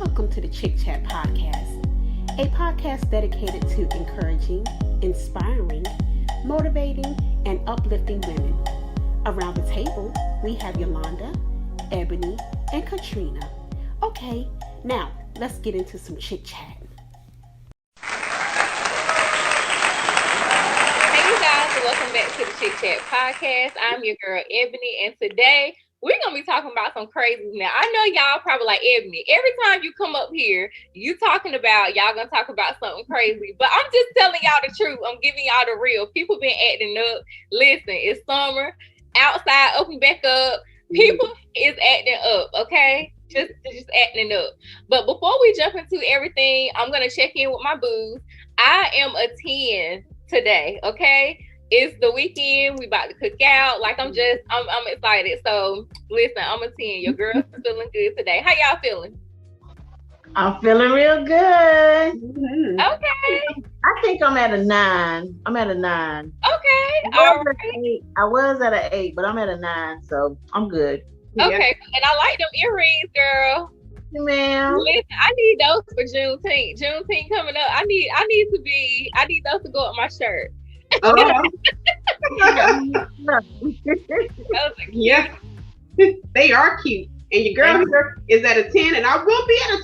welcome to the ChiChat Podcast, a podcast dedicated to encouraging, inspiring, motivating, and uplifting women. Around the table, we have Yolanda, Ebony, and Katrina. Okay, now let's get into some chit-chat. Hey you guys, and welcome back to the ChiChat Podcast. I'm your girl Ebony, and today we're gonna be talking about some crazy. Now I know y'all probably like, Ebony, every time you come up here, you talking about y'all gonna talk about something crazy. But I'm just telling y'all the truth. I'm giving y'all the real. People been acting up. Listen, it's summer, outside open back up. People is acting up, okay? Just acting up. But before we jump into everything, I'm gonna check in with my booze. I am a 10 today, okay? It's the weekend. We about to cook out. Like I'm excited. So listen, I'm a 10. Your girl's feeling good today. How y'all feeling? I'm feeling real good. Mm-hmm. Okay. I think I'm at a 9. Okay. All right. I was at an 8, but I'm at a 9, so I'm good. Okay. Yeah. And I like them earrings, girl. Ma'am. Listen, I need those for Juneteenth. Juneteenth coming up. I need those to go with my shirt. Yeah, they are cute. And your girl here is at a 10, and I will be at a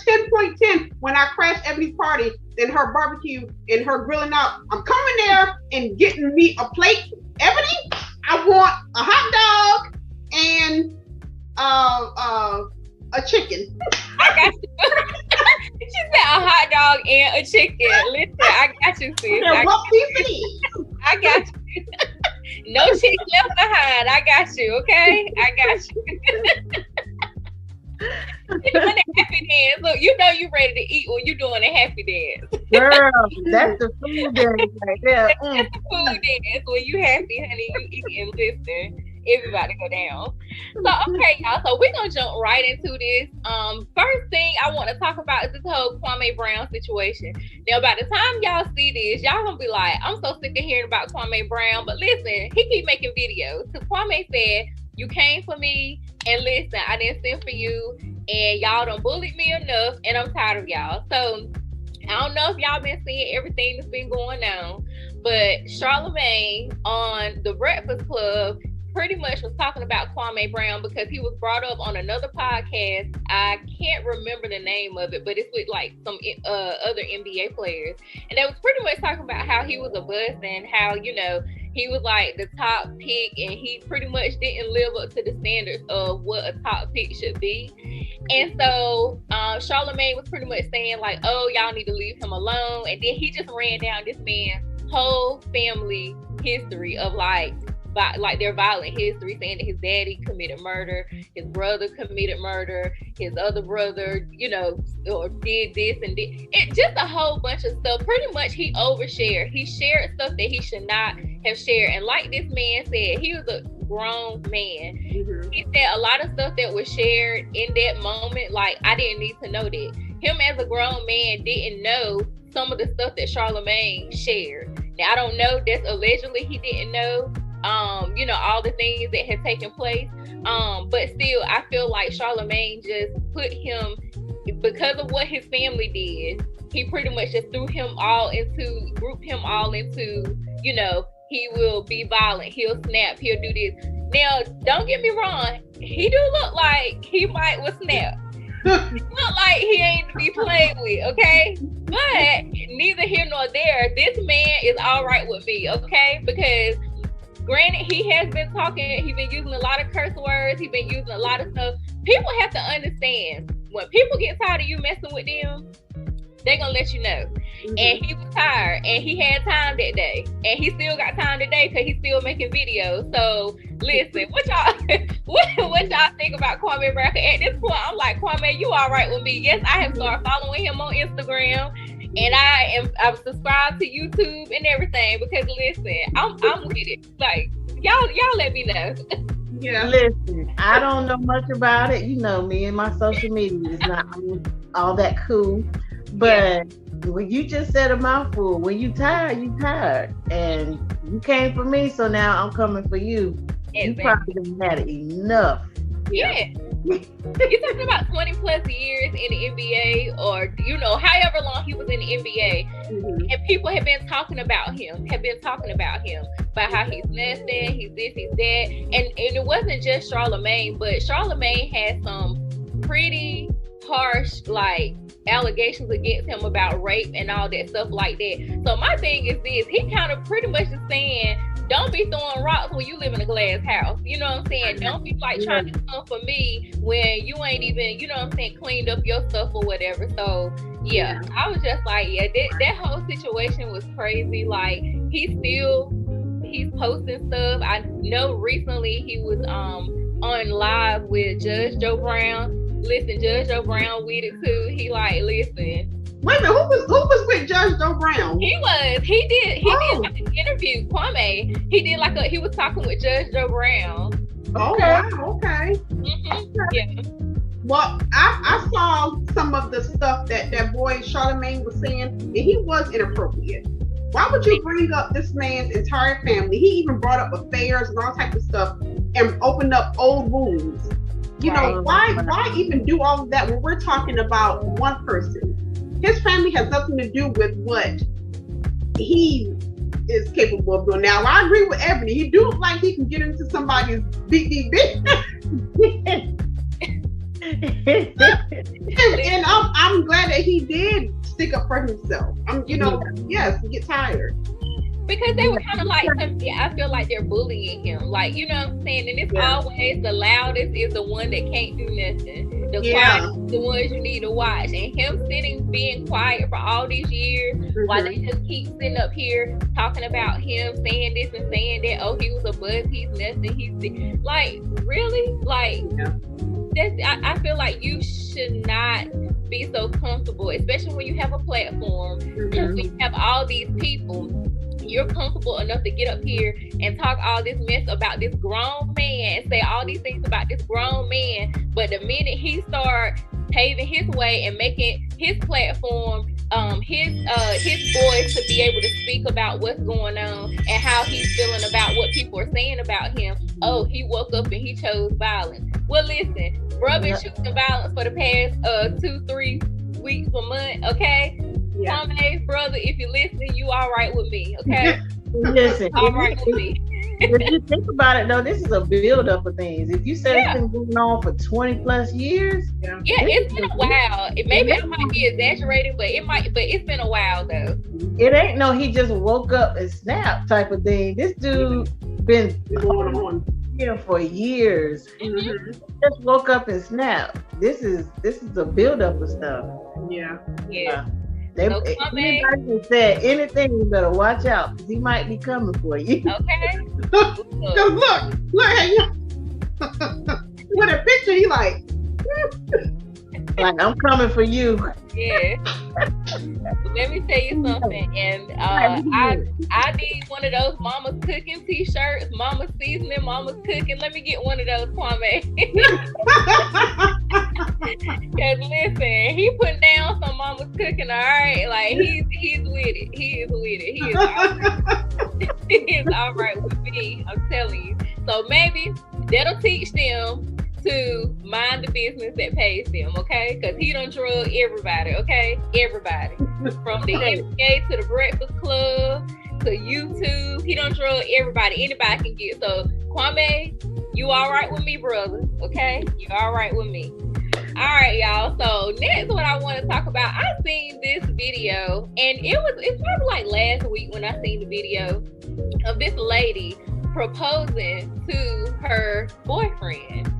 10.10 when I crash Ebony's party and her barbecue and her grilling out. I'm coming there and getting me a plate. Ebony, I want a hot dog and a chicken. I got you. She said a hot dog and a chicken. Listen, I got you, sis. I got you. No chick left behind. I got you, okay? I got you. You're doing a happy dance. Look, you know you're ready to eat when you're doing a happy dance. Girl, that's the food dance right there. That's the food dance. When you happy, honey, you eat and listen. Everybody go down. So okay, y'all. So we're gonna jump right into this. First thing I want to talk about is this whole Kwame Brown situation. Now, by the time y'all see this, y'all gonna be like, I'm so sick of hearing about Kwame Brown. But listen, he keep making videos. Cause Kwame said, you came for me, and listen, I didn't send for you, and y'all done bullied me enough, and I'm tired of y'all. So I don't know if y'all been seeing everything that's been going on, but Charlamagne on The Breakfast Club pretty much was talking about Kwame Brown because he was brought up on another podcast. I can't remember the name of it, but it's with like some other NBA players. And they was pretty much talking about how he was a bust and how, you know, he was like the top pick and he pretty much didn't live up to the standards of what a top pick should be. And so Charlamagne was pretty much saying like, oh, y'all need to leave him alone. And then he just ran down this man's whole family history of like their violent history, saying that his daddy committed murder, his brother committed murder, his other brother, you know, or did this and did it, just a whole bunch of stuff. Pretty much he overshared. He shared stuff that he should not have shared. And like this man said, he was a grown man. Mm-hmm. He said a lot of stuff that was shared in that moment, like I didn't need to know that. Him as a grown man didn't know some of the stuff that Charlamagne shared. Now I don't know, that's allegedly he didn't know. You know, all the things that had taken place. But still, I feel like Charlamagne just put him, because of what his family did, he pretty much just grouped him all into, you know, he will be violent, he'll snap, he'll do this. Now, don't get me wrong, he do look like he might will snap. He look like he ain't to be played with, okay? But neither here nor there, this man is all right with me, okay? Because granted, he has been talking, he's been using a lot of curse words, he's been using a lot of stuff. People have to understand, when people get tired of you messing with them, they're gonna let you know. Mm-hmm. And he was tired, and he had time that day, and he still got time today because he's still making videos. So listen, what y'all think about Kwame Brown? At this point, I'm like, Kwame, you all right with me? Yes, I have started following him on Instagram. And I'm subscribed to YouTube and everything because listen, I'm with it. Like y'all let me know. Yeah. Listen, I don't know much about it. You know me and my social media is not all that cool. But when you just said a mouthful, when you tired, you tired. And you came for me, so now I'm coming for you. Exactly. You probably done had enough. Yeah. You're talking about 20 plus years in the NBA, or however long he was in the NBA, and people have been talking about him, about how he's nesting, he's this, he's that, and it wasn't just Charlamagne, but Charlamagne had some pretty harsh allegations against him about rape and all that stuff like that. So my thing is this: he kind of pretty much is saying, don't be throwing rocks when you live in a glass house. You know what I'm saying? Don't be trying to come for me when you ain't even, cleaned up your stuff or whatever. So yeah, I was just like, that whole situation was crazy. Like he's posting stuff. I know recently he was on live with Judge Joe Brown. Listen, Judge Joe Brown with it too. He listen. Wait a minute, who was with Judge Joe Brown? He did an interview, Kwame. He was talking with Judge Joe Brown. Oh, wow, okay. Yeah. Well, I saw some of the stuff that boy Charlamagne was saying, and he was inappropriate. Why would you bring up this man's entire family? He even brought up affairs and all types of stuff and opened up old wounds. Why even do all of that when we're talking about one person? His family has nothing to do with what he is capable of doing. Now, I agree with Ebony. He do look like he can get into somebody's big business. and I'm glad that he did stick up for himself. Yes, get tired. Because they were kind of I feel like they're bullying him. You know what I'm saying? And it's always the loudest is the one that can't do nothing. The quiet is the ones you need to watch. And him being quiet for all these years, while they just keep sitting up here talking about him, saying this and saying that, oh, he was a buzz, he's nothing, really? I feel like you should not be so comfortable, especially when you have a platform, when you have all these people. You're comfortable enough to get up here and talk all this mess about this grown man and say all these things about this grown man. But the minute he start paving his way and making his platform, his voice to be able to speak about what's going on and how he's feeling about what people are saying about him, oh, he woke up and he chose violence. Well, listen, bro been choosing violence for the past 2-3 weeks, a month, okay? Yeah. Kwame, brother, if you're listening, you all right with me, okay? Listen, all right with me. If you think about it, though, this is a build-up of things. If you said it's been going on for 20 plus years, it's been a while. Maybe I might be exaggerating, but it's been a while though. It ain't no he just woke up and snapped type of thing. This dude been going on here for years. Just woke up and snapped. This is a build-up of stuff. Yeah. Anybody who said anything, you better watch out because he might be coming for you. Okay. look, hey, with a picture, he like I'm coming for you. Yeah. Let me tell you something, and I need one of those Mama's Cooking t-shirts. Mama's Seasoning, Mama's Cooking. Let me get one of those, Kwame. Cause listen, he putting down some Mama's Cooking, all right. He's with it. He is with it. He is all right. He is all right with me. I'm telling you. So maybe that'll teach them to mind the business that pays them, okay? Because he done drug everybody, okay? Everybody. From the NBA to the Breakfast Club to YouTube. He done drug everybody. Anybody can get. So, Kwame, you all right with me, brother? Okay? You all right with me? All right, y'all. So, next what I want to talk about, I seen this video, and it's probably like last week when I seen the video of this lady proposing to her boyfriend.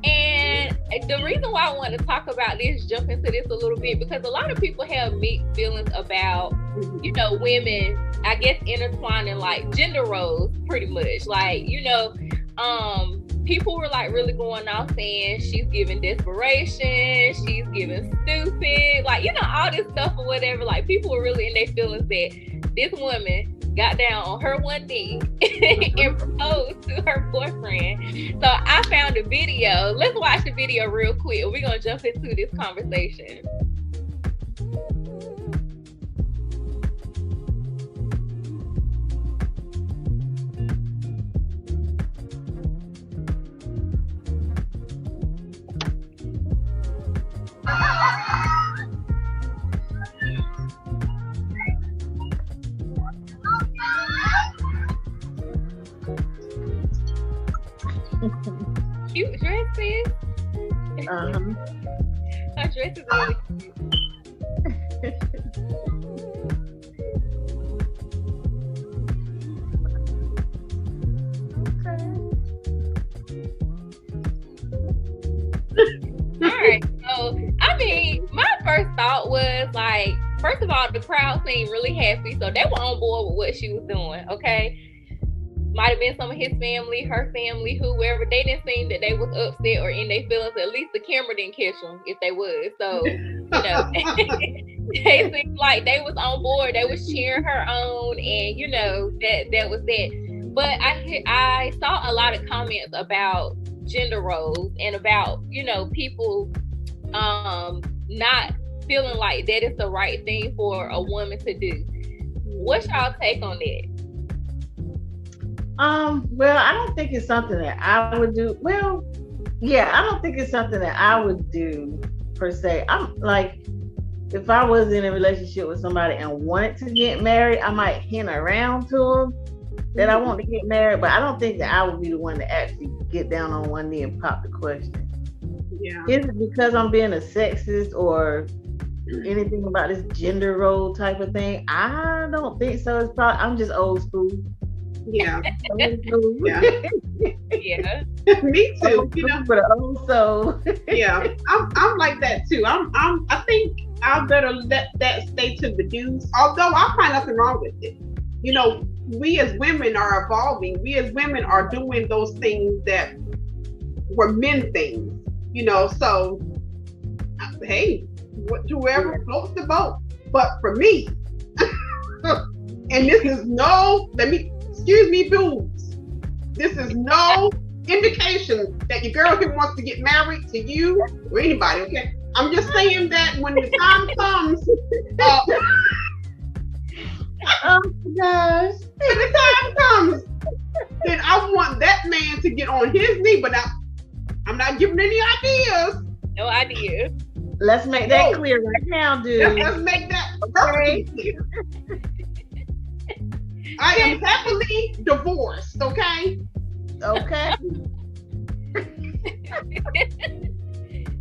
And the reason why I want to talk about this, jump into this a little bit, because a lot of people have mixed feelings about, women, I guess, intertwining gender roles pretty much. People were really going off saying she's giving desperation, she's giving stupid, all this stuff or whatever. People were really in their feelings that this woman got down on her one knee and proposed to her boyfriend. So I found a video. Let's watch the video real quick. We're going to jump into this conversation. Her dress is really cute. Alright, so I mean, my first thought was like, first of all, the crowd seemed really happy, so they were on board with what she was doing, okay? Might have been some of his family, her family, whoever. They didn't seem that they was upset or in their feelings. At least the camera didn't catch them if they was. So, you know, they seemed like they was on board. They was cheering her on, and you know that was that. But I saw a lot of comments about gender roles and about, you know, people not feeling like that is the right thing for a woman to do. What's y'all take on that? Well, I don't think it's something that I would do. Well, yeah, I don't think it's something that I would do per se. I'm like, if I was in a relationship with somebody and wanted to get married, I might hint around to them that I want to get married, but I don't think that I would be the one to actually get down on one knee and pop the question. Yeah. Is it because I'm being a sexist or anything about this gender role type of thing? I don't think so. It's probably, I'm just old school. Yeah. Yeah. Yeah. Me too. You know, but also. Yeah, I'm like that too. I think I better let that stay to the dudes. Although I find nothing wrong with it. You know, we as women are evolving. We as women are doing those things that were men things. You know, so hey, whoever floats the boat. But for me, and this is excuse me, boobs. This is no indication that your girl here wants to get married to you or anybody, okay? I'm just saying that when the time comes, oh my gosh. when the time comes, then I want that man to get on his knee, but I'm not giving any ideas. No idea. Let's make that clear right now, dude. Let's make that perfectly clear. I am happily divorced, okay? Okay.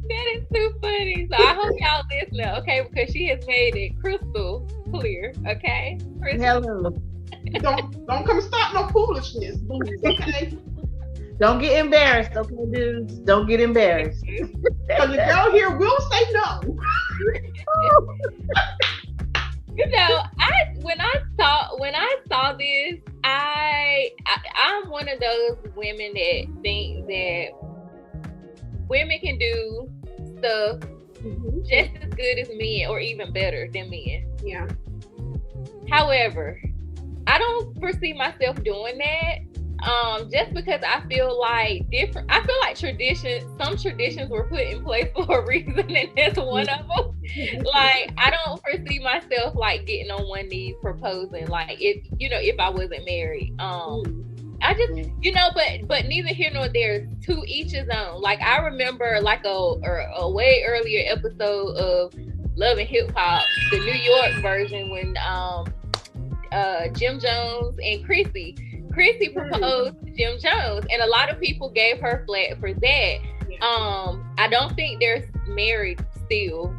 That is too funny. So I hope y'all listen, okay? Because she has made it crystal clear, okay? Hello. Don't come start no foolishness, okay? Don't get embarrassed, okay, dudes? Don't get embarrassed. Because the girl here will say no. You know, when I saw this, I'm one of those women that think that women can do stuff just as good as men or even better than men. Yeah. However, I don't foresee myself doing that. Just because I feel like some traditions were put in place for a reason, and that's one of them. Like, I don't foresee myself like getting on one knee proposing, like, if I wasn't married. I just, but neither here nor there, to each his own. Like, I remember like a way earlier episode of Love and Hip Hop, the New York version, when Jim Jones and Chrissy proposed to Jim Jones, and a lot of people gave her flack for that. I don't think they're married still,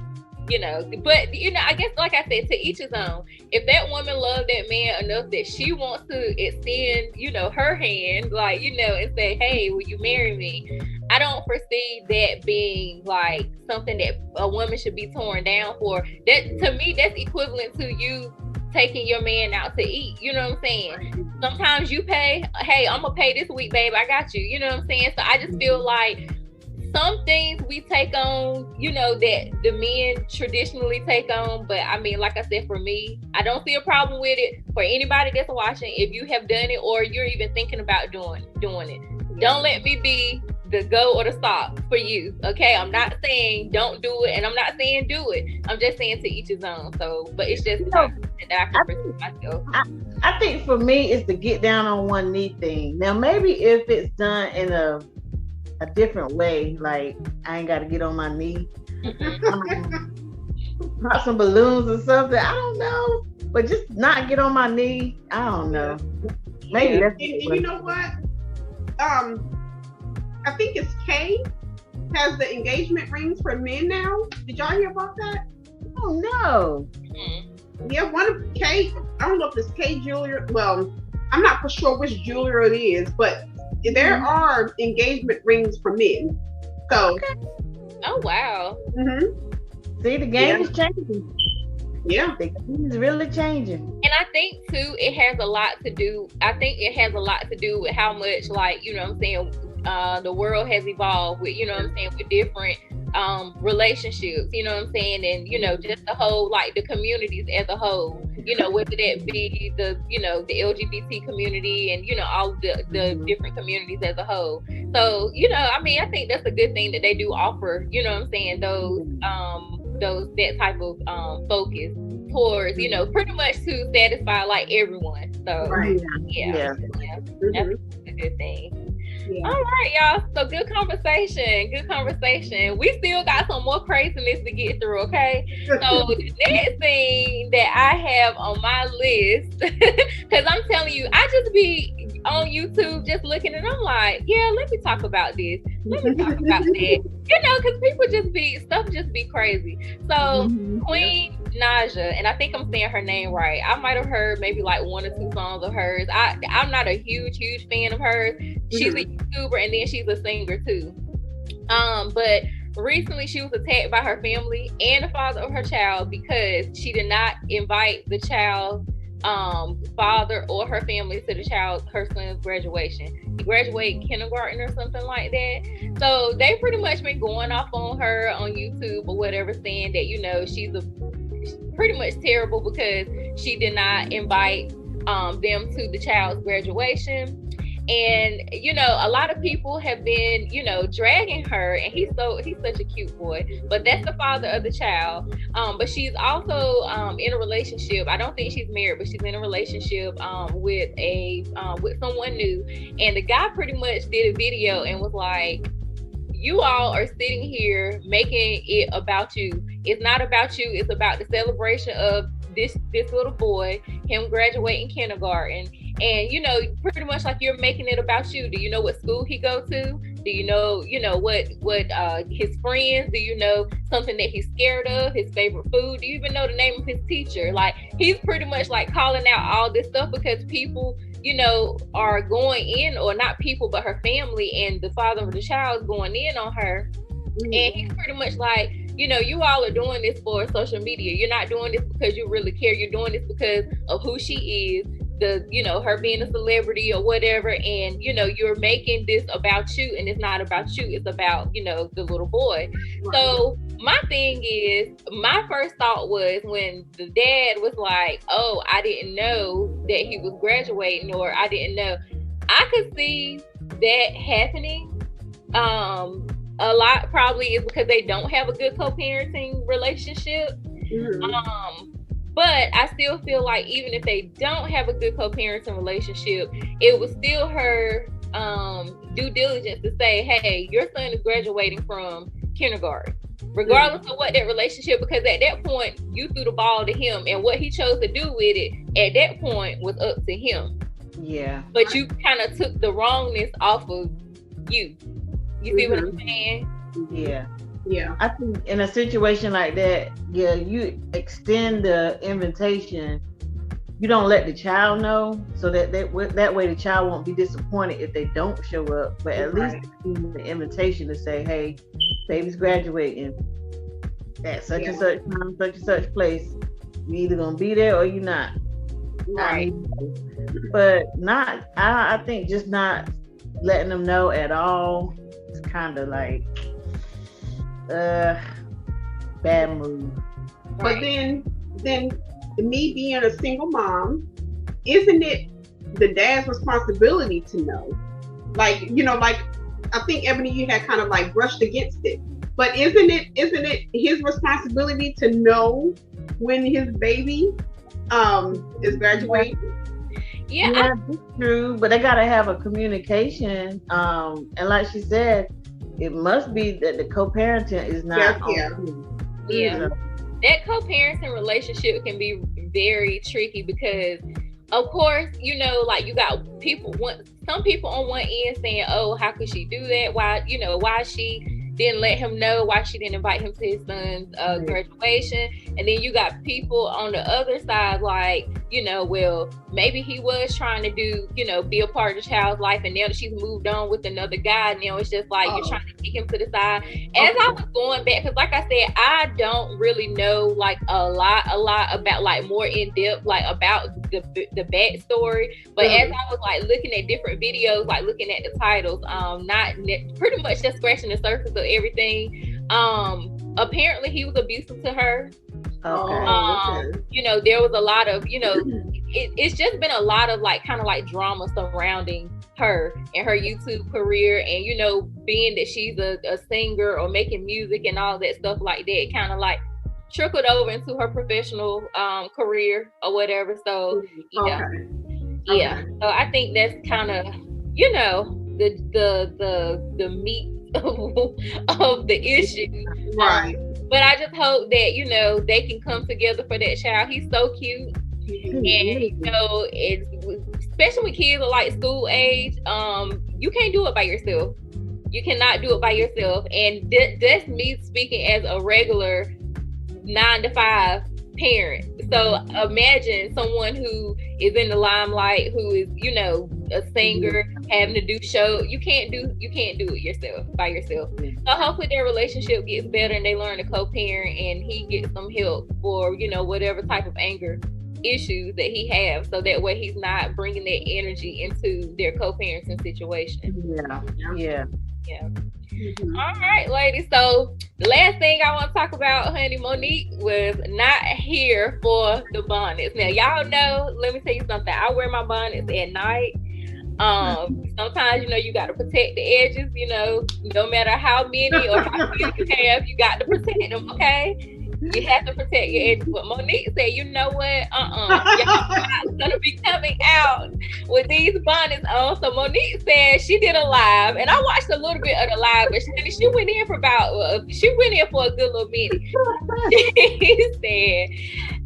but I guess, like I said, to each his own. If that woman loved that man enough that she wants to extend, her hand, like, and say, hey, will you marry me? I don't foresee that being like something that a woman should be torn down for. That, to me, that's equivalent to you taking your man out to eat. You know what I'm saying? Sometimes you pay, hey, I'm gonna pay this week, babe, I got you. You know what I'm saying? So I just feel like some things we take on, that the men traditionally take on. But I mean, like I said, for me, I don't see a problem with it. For anybody that's watching, if you have done it or you're even thinking about doing it, don't let me be the go or the stop for you. Okay, I'm not saying don't do it, and I'm not saying do it. I'm just saying to each his own. So, but it's just that I can pursue myself. I think for me, it's the get down on one knee thing. Now, maybe if it's done in a different way, like I ain't got to get on my knee, pop some balloons or something. I don't know, but just not get on my knee. I don't know. Maybe that's. And you know what? I think it's Kay has the engagement rings for men now. Did y'all hear about that? Oh no. Yeah, one of Kate, I don't know if it's Kate Julia. Well, I'm not for sure which jeweler it is, but there are engagement rings for men. So. Oh wow. See, the game is changing. Yeah, the game is really changing. And I think too, it has a lot to do. I think it has a lot to do with how much, like, you know what I'm saying, the world has evolved with, you know what I'm saying, with different relationships, you know what I'm saying, and you know, just the whole, like, the communities as a whole, you know, whether that be the, you know, the LGBT community and, you know, all the different communities as a whole. So, you know, I mean, I think that's a good thing that they do offer, you know what I'm saying, those that type of focus towards, you know, pretty much to satisfy like everyone. So yeah. That's a good thing. Yeah. All right, y'all. So good conversation. We still got some more craziness to get through, okay? So the next thing that I have on my list, because I'm telling you, I just be on YouTube just looking and I'm like, yeah, let me talk about this. Let me talk about that. You know, because people just be crazy. So Queen Najia, and I think I'm saying her name right. I might have heard maybe like 1 or 2 songs of hers. I'm not a huge fan of hers. She's a YouTuber and then she's a singer too. But recently she was attacked by her family and the father of her child because she did not invite the child's father or her family to her son's graduation. He graduated kindergarten or something like that. So they pretty much been going off on her on YouTube or whatever, saying that, you know, she's pretty much terrible because she did not invite them to the child's graduation. And, you know, a lot of people have been, you know, dragging her, and he's such a cute boy, but that's the father of the child. But she's also in a relationship. I don't think she's married, but she's in a relationship with someone new. And the guy pretty much did a video and was like, you all are sitting here making it about you. It's not about you. It's about the celebration of this little boy, him graduating kindergarten. And, you know, pretty much like you're making it about you. Do you know what school he go to? Do you know what his friends? Do you know something that he's scared of? His favorite food? Do you even know the name of his teacher? Like, he's pretty much like calling out all this stuff because people, you know, are going in, or not people, but her family and the father of the child is going in on her. And he's pretty much like, you know, you all are doing this for social media. You're not doing this because you really care. You're doing this because of who she is, you know, her being a celebrity or whatever. And, you know, you're making this about you, and it's not about you. It's about, you know, the little boy. Right. So my thing is, my first thought was when the dad was like, oh, I didn't know that he was graduating, or I didn't know. I could see that happening. A lot probably is because they don't have a good co-parenting relationship. But I still feel like even if they don't have a good co-parenting relationship, it was still her due diligence to say, hey, your son is graduating from kindergarten, regardless of what that relationship, because at that point you threw the ball to him, and what he chose to do with it at that point was up to him. Yeah. But you kind of took the wrongness off of you. You see what I'm saying? Yeah. Yeah. I think in a situation like that, yeah, you extend the invitation. You don't let the child know, so that way the child won't be disappointed if they don't show up. But at least the invitation to say, hey, baby's graduating at such and such time, such and such place. You either gonna be there or you're not. Right. But not, I think just not letting them know at all. Kind of like bad move. But then me being a single mom, isn't it the dad's responsibility to know? Like, you know, like I think Ebony, you had kind of like brushed against it, but isn't it his responsibility to know when his baby is graduating? Yeah, that's true, but they gotta have a communication. And like she said, it must be that the co-parenting is not. Yeah. That co-parenting relationship can be very tricky because, of course, you know, like you got some people on one end saying, "Oh, how could she do that? Why is she didn't let him know why she didn't invite him to his son's graduation. And then you got people on the other side like, you know, well, maybe he was trying to do, you know, be a part of the child's life, and now that she's moved on with another guy, now it's just like you're trying to kick him to the side. As I was going back, because like I said, I don't really know like a lot about like more in depth like about the backstory, but as I was like looking at different videos, like looking at the titles, pretty much just scratching the surface of everything. Apparently he was abusive to her. You know, there was a lot of, you know, it's just been a lot of like kind of like drama surrounding her and her YouTube career, and you know, being that she's a singer or making music and all that stuff like that, kind of like trickled over into her professional career or whatever. So yeah. So I think that's kind of, you know, the meat of the issue, right? But I just hope that, you know, they can come together for that child. He's so cute, and you know, especially when kids are like school age, you can't do it by yourself. You cannot do it by yourself, and that's me speaking as a regular 9-to-5 parent. So imagine someone who is in the limelight, who is, you know, a singer, having to do show. You can't do it yourself by yourself. So hopefully their relationship gets better and they learn to co-parent, and he gets some help for, you know, whatever type of anger issues that he has, so that way he's not bringing that energy into their co-parenting situation. Yeah. All right, ladies. So the last thing I want to talk about, honey, Monique was not here for the bonnets. Now, y'all know, let me tell you something. I wear my bonnets at night. Sometimes, you know, you got to protect the edges, you know, no matter how many or how few you have, you got to protect them, okay? You have to protect your edges. But Monique said, you know what? Y'all gonna be coming out with these bonnets on. So Monique said she did a live, and I watched a little bit of the live, but she went in for a good little minute. She said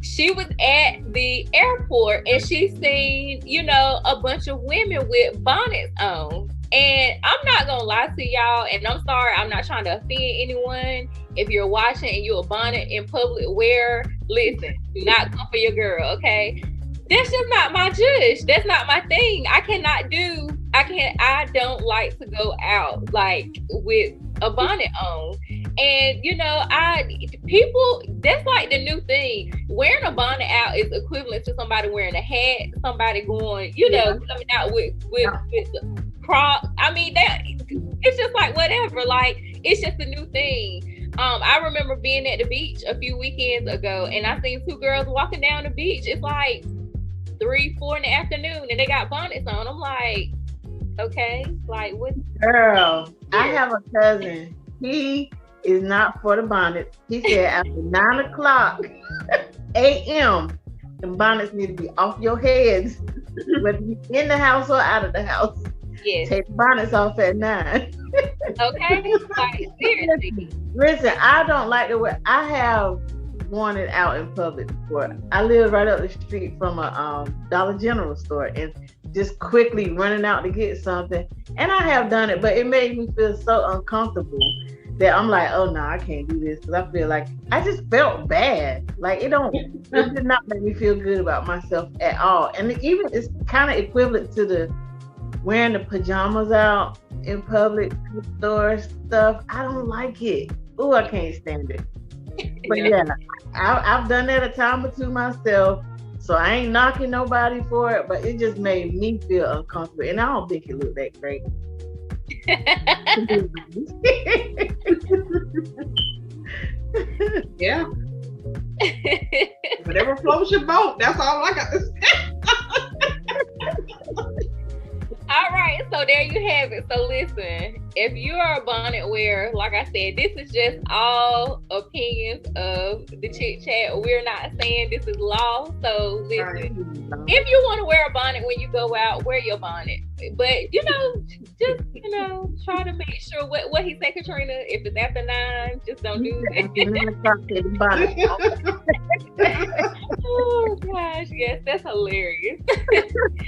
she was at the airport and she seen, you know, a bunch of women with bonnets on. And I'm not gonna lie to y'all, and I'm sorry, I'm not trying to offend anyone. If you're watching and you're a bonnet in public wear, listen, do not come for your girl, okay? That's just not my judge. That's not my thing. I don't like to go out like with a bonnet on. And you know, that's like the new thing. Wearing a bonnet out is equivalent to somebody wearing a hat, somebody going, you know, coming out with crop. I mean, that it's just like whatever. Like, it's just a new thing. I remember being at the beach a few weekends ago, and I seen two girls walking down the beach. It's like 3-4 in the afternoon, and they got bonnets on. I'm like, okay, like what? Girl, I have a cousin. He is not for the bonnets. He said after 9:00 a.m., the bonnets need to be off your heads, whether you're in the house or out of the house. Yes. Take the bonnets off at 9. Okay, like seriously. Listen, I don't like the way I have worn it out in public before. I live right up the street from a Dollar General store, and just quickly running out to get something. And I have done it, but it made me feel so uncomfortable that I'm like, oh no, I can't do this, because I feel like I just felt bad. Like it did not make me feel good about myself at all. And even it's kind of equivalent to the wearing the pajamas out in public store stuff. I don't like it. Ooh, I can't stand it. But yeah, I've done that a time or two myself, so I ain't knocking nobody for it, but it just made me feel uncomfortable, and I don't think it looked that great. Yeah. Whatever floats your boat, that's all I got to say. All right, so there you have it. So listen, if you are a bonnet wearer, like I said, this is just all opinions of the Chit Chat. We're not saying this is law. So listen, if you want to wear a bonnet when you go out, wear your bonnet. But just try to make sure what he said, Katrina. If it's after 9, just don't do that. Oh gosh, yes, that's hilarious.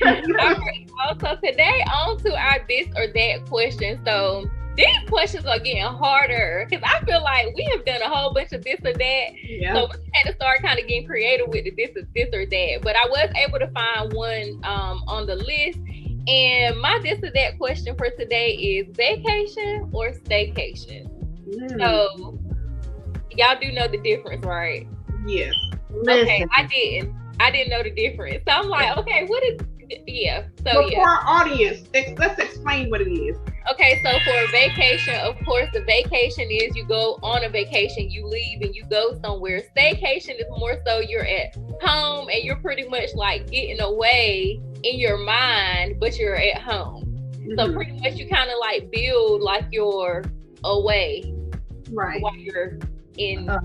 All right, also today on to our this or that question. So these questions are getting harder because I feel like we have done a whole bunch of this or that. Yeah. So we had to start kind of getting creative with the this or that. But I was able to find one on the list. And my this or that question for today is vacation or staycation. So y'all do know the difference, right? Yes. Okay, I didn't know the difference. So I'm like, okay, what is So for our audience, let's explain what it is. Okay, so for a vacation, of course, the vacation is you go on a vacation, you leave and you go somewhere. Staycation is more so you're at home and you're pretty much like getting away in your mind, but you're at home. So pretty much you kind of like build like your away, right, while you're in the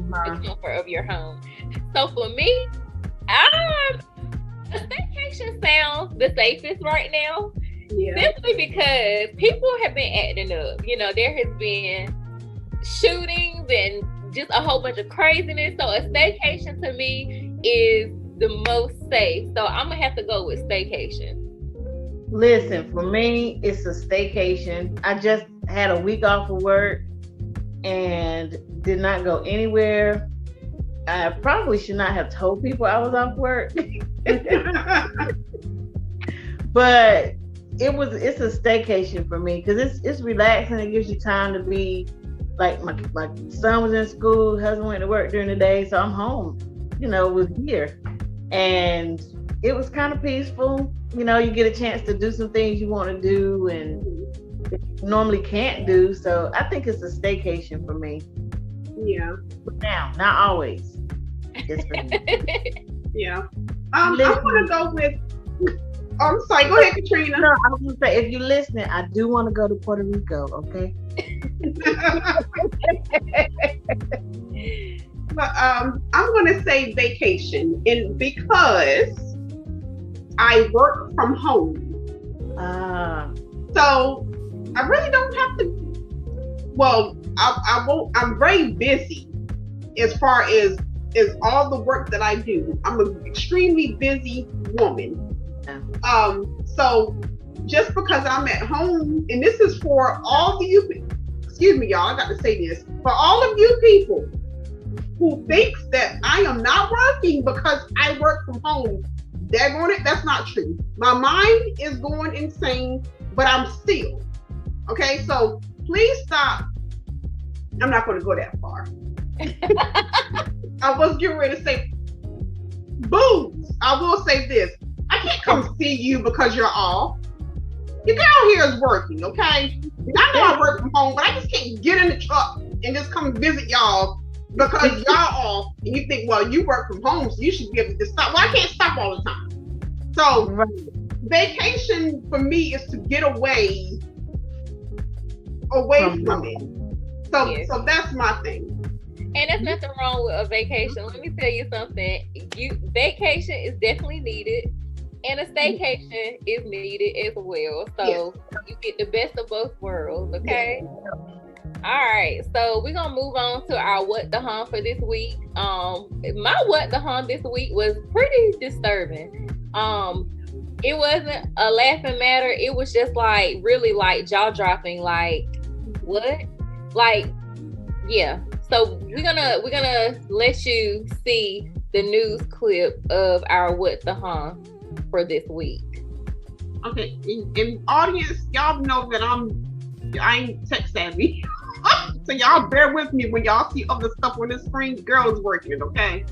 comfort of your home. So for me, a staycation sounds the safest right now. Yeah. Simply because people have been acting up. You know, there has been shootings and just a whole bunch of craziness. So a staycation to me is the most safe. So I'm gonna have to go with staycation. Listen, for me, it's a staycation. I just had a week off of work and did not go anywhere. I probably should not have told people I was off work. But it's a staycation for me because it's relaxing. It gives you time to be like my son was in school, husband went to work during the day, so I'm home, was here. And it was kind of peaceful. You get a chance to do some things you want to do and normally can't do. So I think it's a staycation for me. Yeah. But now, not always. It's for me. Yeah. I'm gonna go with. Oh, I'm sorry. Go ahead, Katrina. No, I was gonna say, if you're listening, I do want to go to Puerto Rico. Okay. But I'm gonna say vacation, and because I work from home, so I really don't have to. Well, I won't. I'm very busy as far as all the work that I do. I'm an extremely busy woman. So just because I'm at home, and this is for all of you, excuse me, y'all, I got to say this, for all of you people who thinks that I am not working because I work from home, that's not true. My mind is going insane, but I'm still, okay? So please stop. I'm not going to go that far. I was getting ready to say, booze. I will say this. I can't come see you because you're off. Your girl here is working, okay? I know I work from home, but I just can't get in the truck and just come visit y'all because y'all off. And you think, well, you work from home, so you should be able to stop. Well, I can't stop all the time. So vacation for me is to get away from it. So that's my thing. And there's nothing wrong with a vacation. Let me tell you something. Vacation is definitely needed. And a staycation is needed as well. So you get the best of both worlds, okay? Yeah. All right. So we're going to move on to our What the Hum for this week. My What the Hum this week was pretty disturbing. It wasn't a laughing matter. It was just like really like jaw dropping. Like, what? Like, yeah. So we're gonna let you see the news clip of our What the Hum for this week. Okay, in audience, y'all know that I ain't tech savvy, so y'all bear with me when y'all see other stuff on the screen. The girl is working, okay?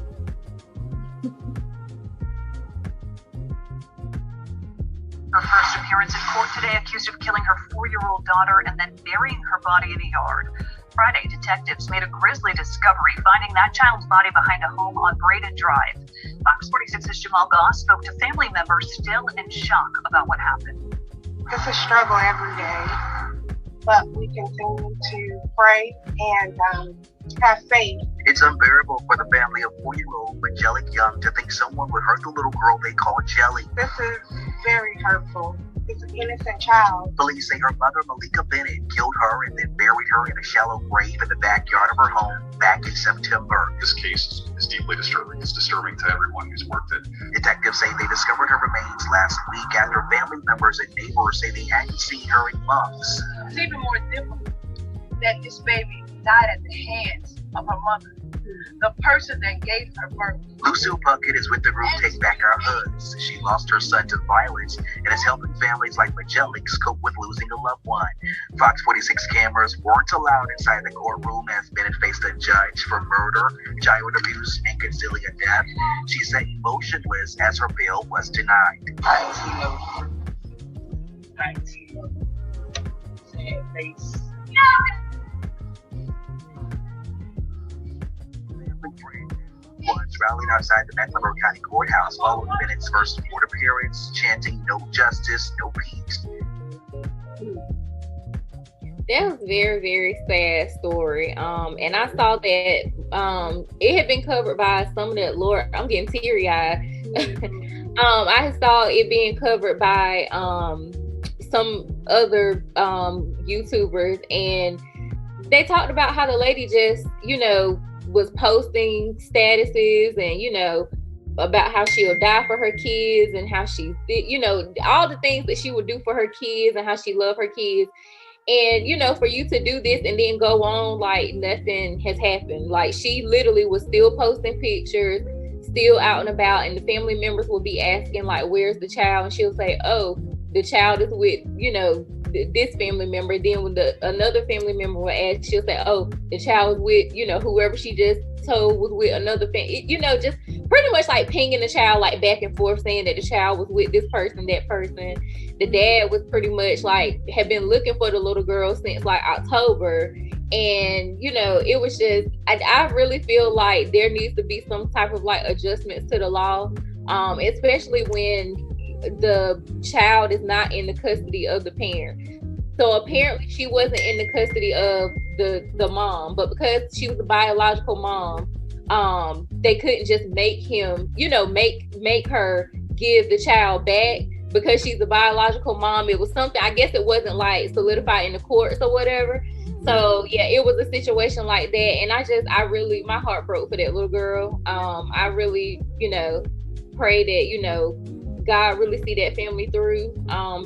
Her first appearance in court today, accused of killing her 4-year-old daughter and then burying her body in a yard. Friday, detectives made a grisly discovery, finding that child's body behind a home on Braden Drive. Fox 46's Jamal Goss spoke to family members still in shock about what happened. It's a struggle every day, but we continue to pray and have faith. It's unbearable for the family of 4-year-old Angelic Young to think someone would hurt the little girl they call Jelly. This is very hurtful. It's an innocent child. Police say her mother, Malika Bennett, killed her and then buried her in a shallow grave in the backyard of her home back in September. This case is deeply disturbing. It's disturbing to everyone who's worked it. Detectives say they discovered her remains last week after family members and neighbors say they hadn't seen her in months. It's even more difficult that this baby died at the hands of her mother, the person that gave her birth. Lucille Puckett is with the group Take Back Our Hoods. She lost her son to violence and is helping families like Magellic's cope with losing a loved one. Fox 46 cameras weren't allowed inside the courtroom as Bennett faced a judge for murder, child abuse, and concealing a death. She sat emotionless as her bail was denied. 19. Sad face. Ones rallied outside the Mecklenburg County Courthouse following Bennett's first court appearance, chanting "No justice, no peace." That was very, very sad story. And I saw that it had been covered by some of the Lord. I'm getting teary eyed. I saw it being covered by some other YouTubers, and they talked about how the lady just, was posting statuses and, about how she'll die for her kids and how she, all the things that she would do for her kids and how she loved her kids. And, for you to do this and then go on like nothing has happened. Like, she literally was still posting pictures, still out and about, and the family members will be asking, like, where's the child? And she'll say, oh, the child is with, this family member. Then when another family member will ask, she'll say, oh, the child was with, whoever she just told was with another family. Just pretty much like pinging the child like back and forth, saying that the child was with this person, that person. The dad was pretty much like, had been looking for the little girl since like October. And, it was just, I really feel like there needs to be some type of like adjustments to the law, especially when the child is not in the custody of the parent. So apparently she wasn't in the custody of the mom, but because she was a biological mom, they couldn't just make him, make her give the child back because she's a biological mom. It was something, I guess it wasn't like solidified in the courts or whatever. So yeah, it was a situation like that. And I really, my heart broke for that little girl. I really, pray that, God really see that family through,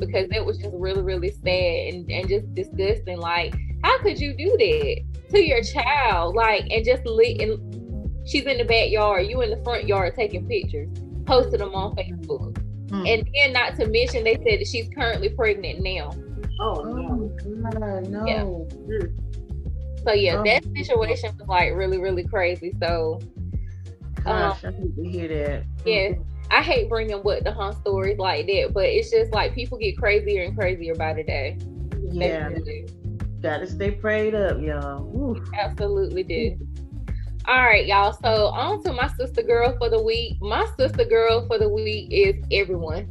because that was just really, really sad and just disgusting. Like, how could you do that to your child? Like, and just she's in the backyard, you in the front yard taking pictures, posting them on Facebook. And then not to mention, they said that she's currently pregnant now. Oh no. No. Yeah. So yeah, that situation was like really, really crazy. So gosh, I need to hear that. Yeah. I hate bringing what the hunt stories like that, but it's just like people get crazier and crazier by the day. Yeah. Gotta stay prayed up, y'all. Ooh. Absolutely do. All right, y'all. So on to my sister girl for the week. My sister girl for the week is everyone.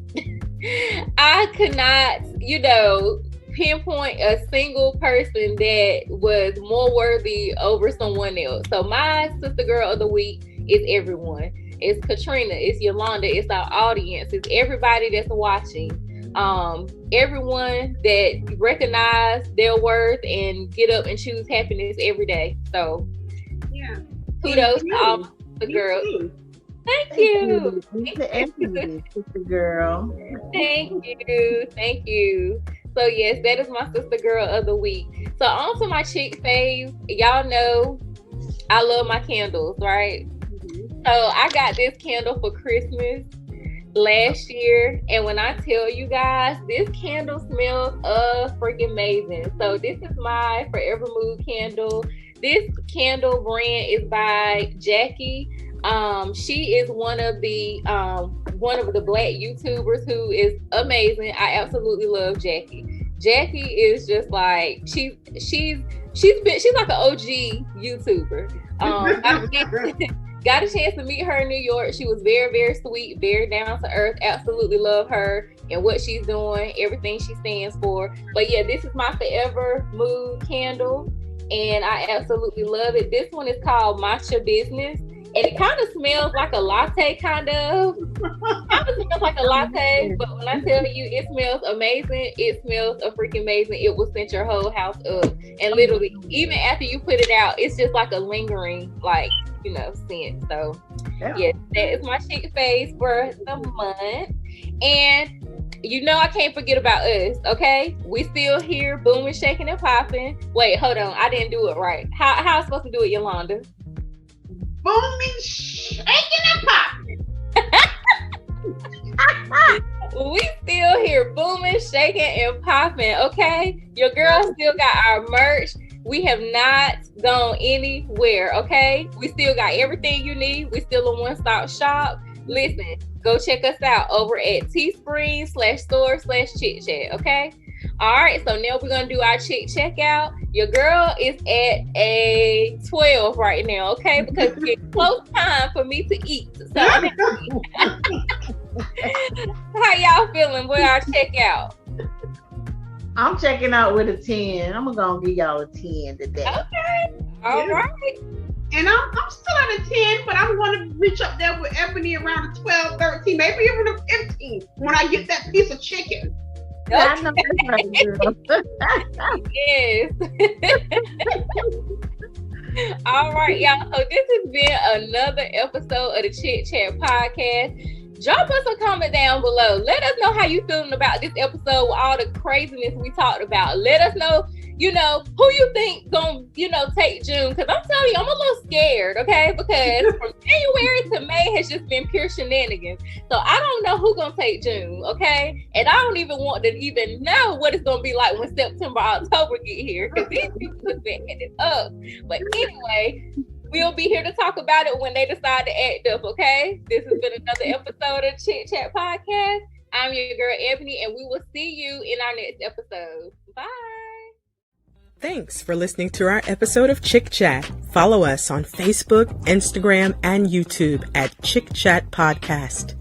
I could not, pinpoint a single person that was more worthy over someone else. So my sister girl of the week is everyone. It's Katrina, it's Yolanda, it's our audience, it's everybody that's watching. Everyone that recognize their worth and get up and choose happiness every day. So yeah, kudos to all the girls. Thank you. Thank you, sister girl. Thank you. So yes, that is my sister girl of the week. So on to my chick fave. Y'all know I love my candles, right? So I got this candle for Christmas last year, and when I tell you guys, this candle smells freaking amazing. So this is my Forever Mood candle. This candle brand is by Jackie. She is one of the black YouTubers who is amazing. I absolutely love Jackie. Jackie is just like she's like an OG YouTuber. Got a chance to meet her in New York. She was very, very sweet, very down to earth. Absolutely love her and what she's doing, everything she stands for. But yeah, this is my Forever Mood candle, and I absolutely love it. This one is called Matcha Business, and it kind of smells like a latte, kind of smells like a latte. But when I tell you, it smells amazing. It smells freaking amazing. It will scent your whole house up, and literally, even after you put it out, it's just like a lingering, like, scent. So yeah, that is my chic face for the month. And you know I can't forget about us, okay? We still here, booming, shaking, and popping. Wait, hold on. I didn't do it right. How am I supposed to do it, Yolanda? Booming, shaking, and popping. We still here, booming, shaking, and popping, okay? Your girl still got our merch. We have not gone anywhere, okay? We still got everything you need. We still a one-stop shop. Listen, go check us out over at teespring.store/chitchat, okay? All right, so now we're going to do our chick checkout. Your girl is at a 12 right now, okay? Because it's getting close time for me to eat. So, how y'all feeling with our checkout? I'm checking out with a 10. I'm gonna give y'all a 10 today. Okay. All right. And I'm still at a 10, but I'm going to reach up there with Ebony around a 12, 13, maybe even a 15 when I get that piece of chicken. Okay. I know that's right, girl. Yes. All right, y'all. So this has been another episode of the ChiChat Podcast. Drop us a comment down below. Let us know how you feeling about this episode with all the craziness we talked about. Let us know, who you think gonna, take June. Because I'm telling you, I'm a little scared, okay? Because from January to May has just been pure shenanigans. So I don't know who's gonna take June, okay? And I don't even want to even know what it's gonna be like when September, October get here. Because these people have been headed up. But anyway, we'll be here to talk about it when they decide to act up, okay? This has been another episode of ChiChat Podcast. I'm your girl, Ebony, and we will see you in our next episode. Bye. Thanks for listening to our episode of ChiChat. Follow us on Facebook, Instagram, and YouTube at ChiChat Podcast.